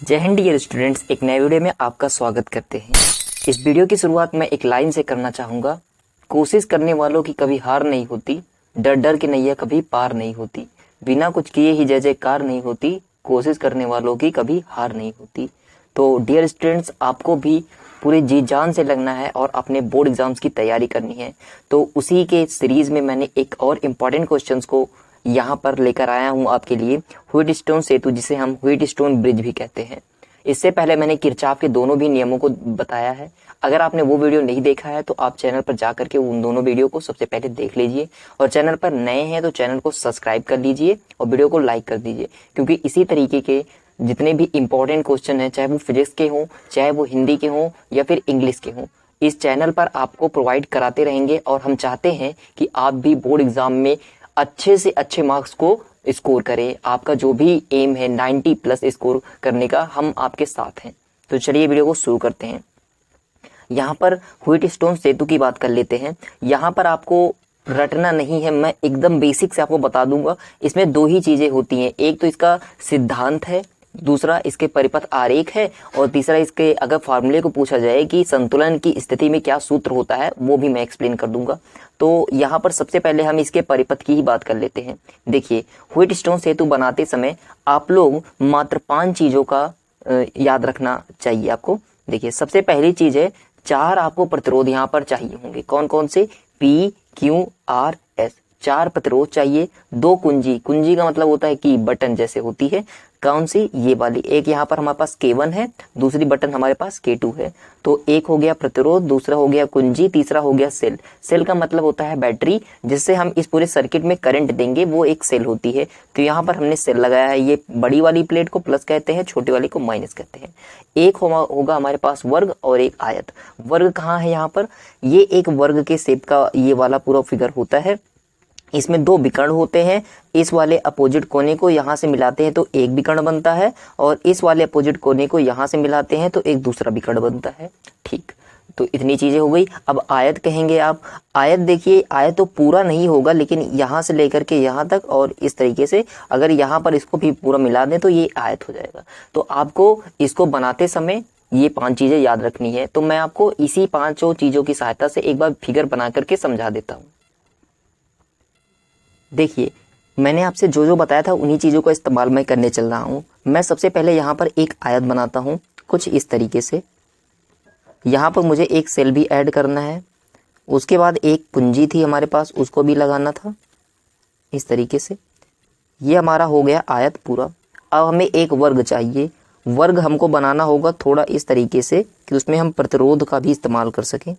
जय Hind dear students, एक नए वीडियो में आपका स्वागत करते हैं। इस वीडियो की शुरुआत मैं एक लाइन से करना चाहूँगा। कोशिश करने वालों की कभी हार नहीं होती, डर डर के नैया कभी पार नहीं होती, बिना कुछ किए ही जय जयकार नहीं होती, कोशिश करने वालों की कभी हार नहीं होती। तो डियर स्टूडेंट्स, आपको भी पूरे जी जान से लगना है और अपने बोर्ड एग्जाम्स की तैयारी करनी है। तो उसी के सीरीज में मैंने एक और इम्पॉर्टेंट क्वेश्चंस को यहाँ पर लेकर आया हूँ आपके लिए। व्हीटस्टोन सेतु, जिसे हम व्हीटस्टोन ब्रिज भी कहते हैं। इससे पहले मैंने किरचॉफ के दोनों भी नियमों को बताया है। अगर आपने वो वीडियो नहीं देखा है तो आप चैनल पर जा करके उन दोनों वीडियो को सबसे पहले देख लीजिए, और चैनल पर नए हैं तो चैनल को सब्सक्राइब कर लीजिए और वीडियो को लाइक कर दीजिए, क्योंकि इसी तरीके के जितने भी इंपॉर्टेंट क्वेश्चन हैं, चाहे वो फिजिक्स के हों, चाहे वो हिंदी के हों या फिर इंग्लिश के हों, इस चैनल पर आपको प्रोवाइड कराते रहेंगे। और हम चाहते हैं कि आप भी बोर्ड एग्जाम में अच्छे से अच्छे मार्क्स को स्कोर करें। आपका जो भी एम है 90 प्लस स्कोर करने का, हम आपके साथ हैं। तो चलिए वीडियो को शुरू करते हैं। यहाँ पर व्हीटस्टोन सेतु की बात कर लेते हैं। यहाँ पर आपको रटना नहीं है, मैं एकदम बेसिक से आपको बता दूंगा। इसमें दो ही चीजें होती हैं, एक तो इसका सिद्धांत है, दूसरा इसके परिपथ आरेख है, और तीसरा इसके अगर फार्मूले को पूछा जाए कि संतुलन की स्थिति में क्या सूत्र होता है, वो भी मैं एक्सप्लेन कर दूंगा। तो यहाँ पर सबसे पहले हम इसके परिपथ की ही बात कर लेते हैं। देखिए, व्हीटस्टोन सेतु बनाते समय आप लोग मात्र 5 चीजों का याद रखना चाहिए आपको। देखिए, सबसे पहली चीज है, 4 आपको प्रतिरोध यहाँ पर चाहिए होंगे। कौन कौन से? P, Q, R, S। 4 प्रतिरोध चाहिए। 2 कुंजी, कुंजी का मतलब होता है कि बटन जैसे होती है। कौन सी? ये वाली। एक यहाँ पर हमारे पास K1 है, दूसरी बटन हमारे पास K2 है। तो एक हो गया प्रतिरोध, दूसरा हो गया कुंजी, तीसरा हो गया सेल। सेल का मतलब होता है बैटरी, जिससे हम इस पूरे सर्किट में करंट देंगे, वो एक सेल होती है। तो यहाँ पर हमने सेल लगाया है। ये बड़ी वाली प्लेट को प्लस कहते हैं, छोटी वाली को माइनस कहते हैं। एक होगा हमारे पास वर्ग और एक आयत। वर्ग कहाँ है? यहाँ पर ये एक वर्ग के शेप का ये वाला पूरा फिगर होता है। इसमें 2 विकर्ण होते हैं। इस वाले अपोजिट कोने को यहाँ से मिलाते हैं तो एक विकर्ण बनता है, और इस वाले अपोजिट कोने को यहाँ से मिलाते हैं तो एक दूसरा विकर्ण बनता है। ठीक, तो इतनी चीजें हो गई। अब आयत कहेंगे आप। आयत देखिए, आयत तो पूरा नहीं होगा, लेकिन यहाँ से लेकर के यहाँ तक और इस तरीके से अगर यहाँ पर इसको भी पूरा मिला दें तो ये आयत हो जाएगा। तो आपको इसको बनाते समय ये 5 चीजें याद रखनी है। तो मैं आपको इसी 5 चीजों की सहायता से एक बार फिगर बना करके समझा देता हूँ। देखिए, मैंने आपसे जो जो बताया था उन्हीं चीज़ों का इस्तेमाल मैं करने चल रहा हूँ। मैं सबसे पहले यहाँ पर एक आयत बनाता हूँ कुछ इस तरीके से। यहाँ पर मुझे एक सेल भी ऐड करना है। उसके बाद एक कुंजी थी हमारे पास, उसको भी लगाना था इस तरीके से। ये हमारा हो गया आयत पूरा। अब हमें एक वर्ग चाहिए। वर्ग हमको बनाना होगा थोड़ा इस तरीके से कि उसमें हम प्रतिरोध का भी इस्तेमाल कर सकें।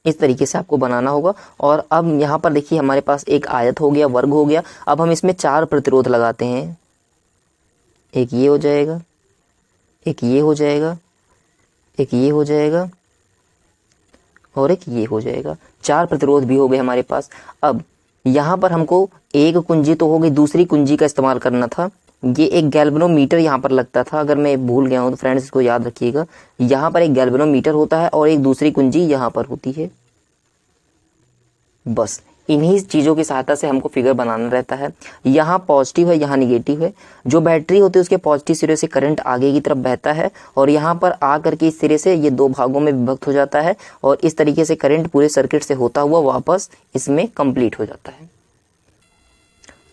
इस तरीके से आपको बनाना होगा। और अब यहाँ पर देखिए, हमारे पास एक आयत हो गया, वर्ग हो गया। अब हम इसमें 4 प्रतिरोध लगाते हैं। एक ये हो जाएगा, एक ये हो जाएगा, एक ये हो जाएगा, और एक ये हो जाएगा। 4 प्रतिरोध भी हो गए हमारे पास। अब यहाँ पर हमको एक कुंजी तो हो गई, दूसरी कुंजी का इस्तेमाल करना था। ये एक गैल्वेनोमीटर यहाँ पर लगता था, अगर मैं भूल गया हूँ तो फ्रेंड्स इसको याद रखिएगा। यहाँ पर एक गैल्वेनोमीटर होता है और एक दूसरी कुंजी यहाँ पर होती है। बस इन्हीं चीज़ों की सहायता से हमको फिगर बनाना रहता है। यहाँ पॉजिटिव है, यहाँ निगेटिव है। जो बैटरी होती है उसके पॉजिटिव सिरे से करंट आगे की तरफ बहता है, और यहाँ पर आ करके इस सिरे से ये 2 भागों में विभक्त हो जाता है, और इस तरीके से करंट पूरे सर्किट से होता हुआ वापस इसमें कंप्लीट हो जाता है।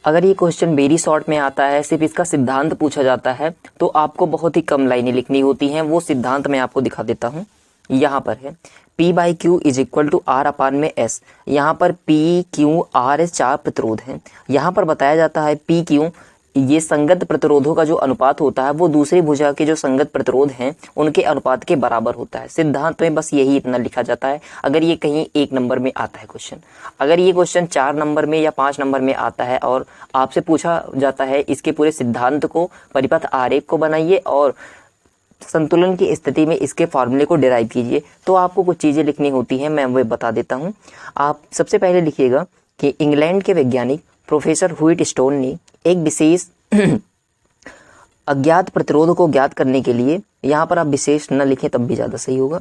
अगर ये क्वेश्चन वेरी शॉर्ट में आता है, सिर्फ इसका सिद्धांत पूछा जाता है, तो आपको बहुत ही कम लाइनें लिखनी होती हैं। वो सिद्धांत मैं आपको दिखा देता हूँ। यहाँ पर है P/Q is equal to R upon में S। यहाँ पर P, Q, R, S 4 प्रतिरोध हैं। यहाँ पर बताया जाता है PQ, ये संगत प्रतिरोधों का जो अनुपात होता है वो दूसरी भुजा के जो संगत प्रतिरोध हैं उनके अनुपात के बराबर होता है। सिद्धांत में बस यही इतना लिखा जाता है। अगर ये कहीं 1 नंबर में आता है क्वेश्चन, अगर ये क्वेश्चन 4 नंबर में या 5 नंबर में आता है और आपसे पूछा जाता है इसके पूरे सिद्धांत को, परिपथ आरेख को बनाइए और संतुलन की स्थिति में इसके फार्मूले को डिराइव कीजिए, तो आपको कुछ चीज़ें लिखनी होती हैं। मैं वो बता देता हूँ। आप सबसे पहले लिखिएगा कि इंग्लैंड के वैज्ञानिक प्रोफेसर व्हीटस्टोन ने एक विशेष अज्ञात प्रतिरोध को ज्ञात करने के लिए, यहाँ पर आप विशेष न लिखें तब भी ज़्यादा सही होगा,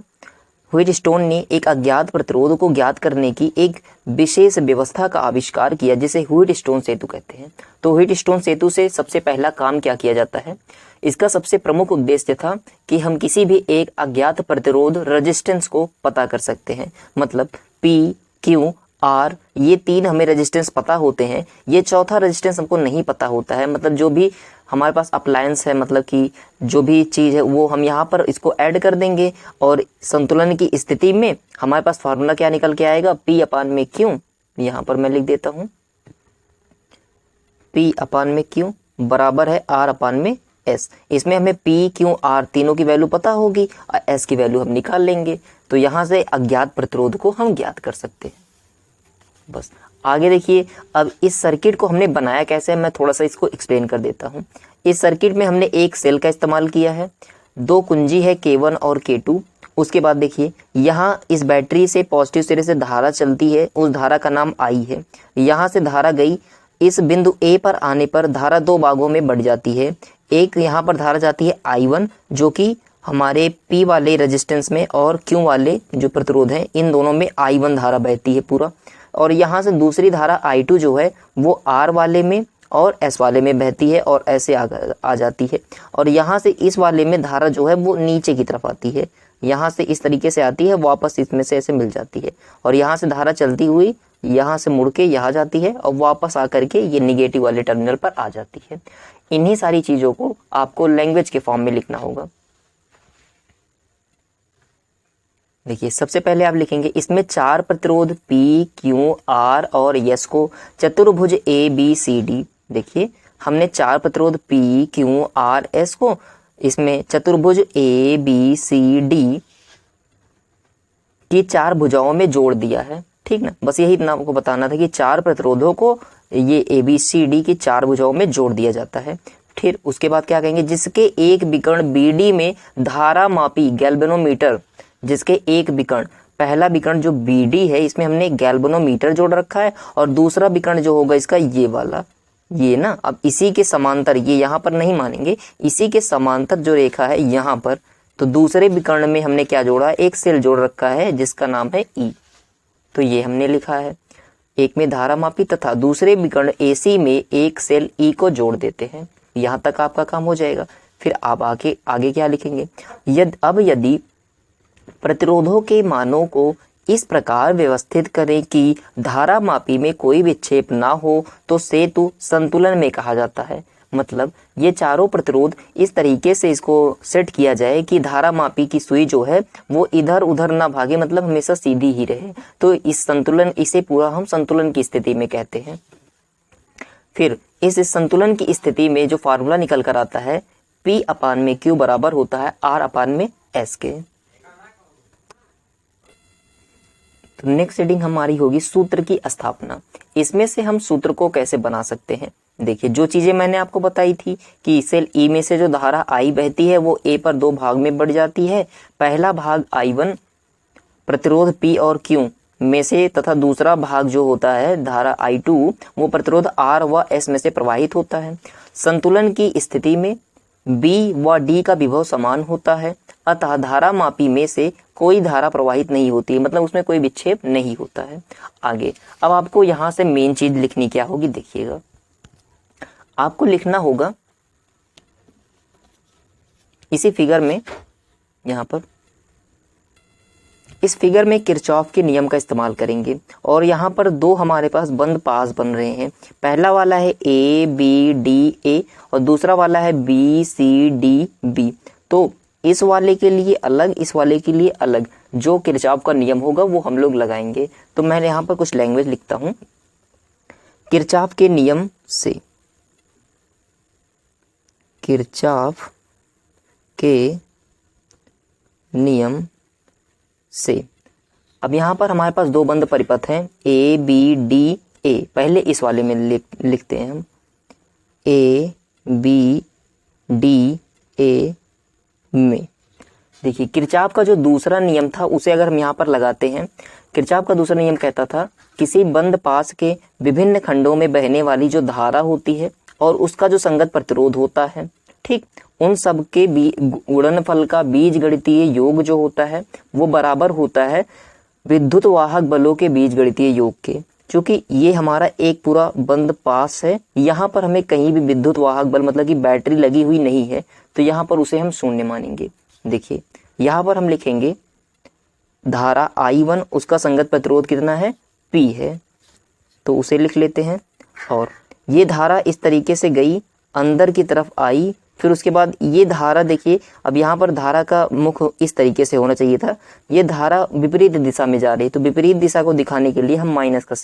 व्हीटस्टोन ने एक अज्ञात प्रतिरोध को ज्ञात करने की एक विशेष व्यवस्था का आविष्कार किया जिसे व्हीटस्टोन सेतु कहते हैं। तो व्हीटस्टोन सेतु से सबसे पहला काम क्या किया जाता है? इसका सबसे प्रमुख उद्देश्य था कि हम किसी भी एक अज्ञात प्रतिरोध रेजिस्टेंस को पता कर सकते हैं। मतलब P, Q, R ये तीन हमें रेजिस्टेंस पता होते हैं, ये चौथा रेजिस्टेंस हमको नहीं पता होता है। मतलब जो भी हमारे पास अप्लायंस है, मतलब कि जो भी चीज़ है वो हम यहाँ पर इसको ऐड कर देंगे और संतुलन की स्थिति में हमारे पास फार्मूला क्या निकल के आएगा? P/Q। यहाँ पर मैं लिख देता हूँ P/Q बराबर है R/S। इसमें हमें P, Q, R तीनों की वैल्यू पता होगी और S की वैल्यू हम निकाल लेंगे। तो यहाँ से अज्ञात प्रतिरोध को हम ज्ञात कर सकते हैं। बस आगे देखिए, अब इस सर्किट को हमने बनाया कैसे है, मैं थोड़ा सा इसको एक्सप्लेन कर देता हूँ। इस सर्किट में हमने एक सेल का इस्तेमाल किया है, दो कुंजी है K1 और K2। उसके बाद देखिए यहाँ इस बैटरी से पॉजिटिव सिरे से धारा चलती है, उस धारा का नाम I है। यहाँ से धारा गई, इस बिंदु A पर आने पर धारा दो भागों में बढ़ जाती है। एक यहाँ पर धारा जाती है I1 जो कि हमारे P वाले रेजिस्टेंस में और Q वाले जो प्रतिरोध हैं इन दोनों में I1 धारा बहती है पूरा। और यहाँ से दूसरी धारा I2 जो है वो R वाले में और S वाले में बहती है और ऐसे आ जाती है। और यहाँ से इस वाले में धारा जो है वो नीचे की तरफ आती है, यहाँ से इस तरीके से आती है, वापस इसमें से ऐसे मिल जाती है। और यहाँ से धारा चलती हुई यहाँ से मुड़ के यहाँ जाती है और वापस आकर के ये निगेटिव वाले टर्मिनल पर आ जाती है। इन्हीं सारी चीज़ों को आपको लैंग्वेज के फॉर्म में लिखना होगा। देखिए सबसे पहले आप लिखेंगे इसमें चार प्रतिरोध P, Q, R और S को चतुर्भुज ABCD। देखिए हमने चार प्रतिरोध P, Q, R, S को इसमें चतुर्भुज ABCD की चार भुजाओं में जोड़ दिया है, ठीक ना। बस यही इतना आपको बताना था कि चार प्रतिरोधों को ये ABCD की चार भुजाओं में जोड़ दिया जाता है। फिर उसके बाद क्या कहेंगे, जिसके एक विकर्ण BD में धारा मापी गैल्वेनोमीटर, जिसके एक विकर्ण, पहला विकर्ण जो BD है इसमें हमने गैल्वेनोमीटर जोड़ रखा है और दूसरा विकर्ण जो होगा इसका ये वाला, ये ना। अब इसी के समांतर, ये यहाँ पर नहीं मानेंगे, इसी के समांतर जो रेखा है यहाँ पर, तो दूसरे विकर्ण में हमने क्या जोड़ा, एक सेल जोड़ रखा है जिसका नाम है E। तो ये हमने लिखा है, एक में धारा मापी तथा दूसरे विकर्ण AC में एक सेल E को जोड़ देते हैं। यहाँ तक आपका काम हो जाएगा। फिर आप आगे क्या लिखेंगे, यदि प्रतिरोधों के मानों को इस प्रकार व्यवस्थित करें कि धारा मापी में कोई विक्षेप ना हो तो सेतु संतुलन में कहा जाता है। मतलब ये चारों प्रतिरोध इस तरीके से इसको सेट किया जाए कि धारा मापी की सुई जो है वो इधर उधर ना भागे, मतलब हमेशा सीधी ही रहे। तो इस संतुलन, इसे पूरा हम संतुलन की स्थिति में कहते हैं। फिर इस संतुलन की स्थिति में जो फार्मूला निकल कर आता है P/Q बराबर होता है R/S के। तो नेक्स्ट रीडिंग हमारी होगी सूत्र की स्थापना। इसमें से हम सूत्र को कैसे बना सकते हैं। देखिए जो चीजें मैंने आपको बताई थी कि सेल E में से जो धारा I बहती है वो A पर दो भाग में बढ़ जाती है। पहला भाग I1 प्रतिरोध P और Q में से तथा दूसरा भाग जो होता है धारा I2 वो प्रतिरोध R व S में से प्रवाहित होता है। संतुलन की स्थिति में B व D का विभव समान होता है, अतः धारा मापी में से कोई धारा प्रवाहित नहीं होती है, मतलब उसमें कोई विक्षेप नहीं होता है। आगे अब आपको यहाँ से मेन चीज लिखनी क्या होगी, देखिएगा आपको लिखना होगा इसी फिगर में, यहाँ पर इस फिगर में किरचॉफ के नियम का इस्तेमाल करेंगे। और यहाँ पर दो हमारे पास बंद पास बन रहे हैं, पहला वाला है ABDA और दूसरा वाला है BCDB। तो इस वाले के लिए अलग, इस वाले के लिए अलग जो किरचॉफ का नियम होगा वो हम लोग लगाएंगे। तो मैं यहाँ पर कुछ लैंग्वेज लिखता हूँ। किरचॉफ के नियम से, किरचॉफ के नियम से। अब यहाँ पर हमारे पास दो बंद परिपथ हैं ABDA। पहले इस वाले में लिखते हैं हम ABDA में। देखिए किरचॉफ का जो दूसरा नियम था उसे अगर हम यहाँ पर लगाते हैं, किरचॉफ का दूसरा नियम कहता था किसी बंद पास के विभिन्न खंडों में बहने वाली जो धारा होती है और उसका जो संगत प्रतिरोध होता है ठीक, उन सब के गुणनफल का बीजगणितीय योग जो होता है वो बराबर होता है विद्युत वाहक बलों के बीजगणितीय योग के। क्योंकि ये हमारा एक पूरा बंद पास है, यहाँ पर हमें कहीं भी विद्युत वाहक बल मतलब कि बैटरी लगी हुई नहीं है, तो यहाँ पर उसे हम शून्य मानेंगे। देखिए यहाँ पर हम लिखेंगे धारा I1, उसका संगत प्रतिरोध कितना है, P है, तो उसे लिख लेते हैं। और ये धारा इस तरीके से गई, अंदर की तरफ आई, फिर उसके बाद ये धारा देखिए, अब यहाँ पर धारा का मुख इस तरीके से होना चाहिए था, ये धारा विपरीत दिशा में जा रही है, तो विपरीत दिशा को दिखाने के लिए हम माइनस का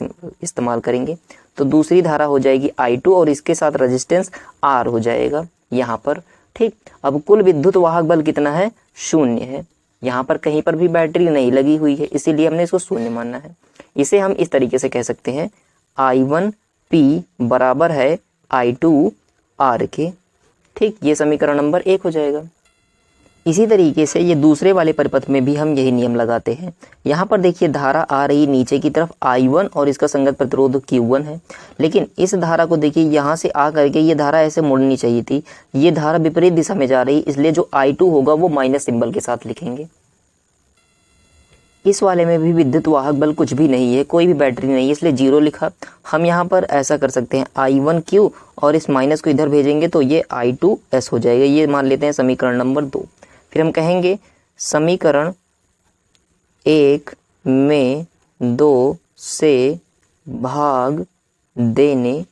इस्तेमाल करेंगे। तो दूसरी धारा हो जाएगी I2 और इसके साथ रेजिस्टेंस R हो जाएगा यहाँ पर। ठीक, अब कुल विद्युत वाहक बल कितना है, 0 है। यहाँ पर कहीं पर भी बैटरी नहीं लगी हुई है, इसीलिए हमने इसको 0 मानना है। इसे हम इस तरीके से कह सकते हैं I1P बराबर है I2R के। ठीक, ये समीकरण नंबर 1 हो जाएगा। इसी तरीके से ये दूसरे वाले परिपथ में भी हम यही नियम लगाते हैं। यहाँ पर देखिए धारा आ रही नीचे की तरफ I1 और इसका संगत प्रतिरोध Q1 है, लेकिन इस धारा को देखिए यहाँ से आ करके ये धारा ऐसे मुड़नी चाहिए थी, ये धारा विपरीत दिशा में जा रही, इसलिए जो I2 होगा वो माइनस सिंबल के साथ लिखेंगे। इस वाले में भी विद्युत वाहक बल कुछ भी नहीं है, कोई भी बैटरी नहीं है, इसलिए 0 लिखा। हम यहाँ पर ऐसा कर सकते हैं I1Q और इस माइनस को इधर भेजेंगे तो ये I2S हो जाएगा, ये मान लेते हैं समीकरण नंबर 2। फिर हम कहेंगे समीकरण 1 में 2 से भाग देने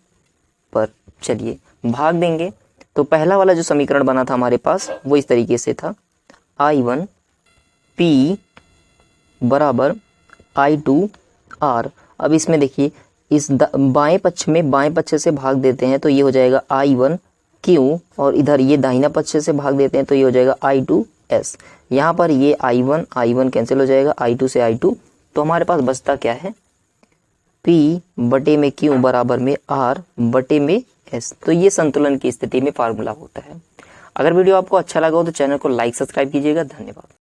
पर, चलिए भाग देंगे। तो पहला वाला जो समीकरण बना था हमारे पास वो इस तरीके से था, I1P बराबर I2R। अब इसमें देखिए इस बाएं पक्ष में बाएं पक्ष से भाग देते हैं तो ये हो जाएगा I1Q और इधर ये दाहिना पक्ष से भाग देते हैं तो ये हो जाएगा I2S। यहाँ पर ये I1 कैंसिल हो जाएगा, I2 से I2, तो हमारे पास बचता क्या है, P बटे में Q बराबर में R बटे में S। तो ये संतुलन की स्थिति में फार्मूला होता है। अगर वीडियो आपको अच्छा लगा हो तो चैनल को लाइक सब्सक्राइब कीजिएगा। धन्यवाद।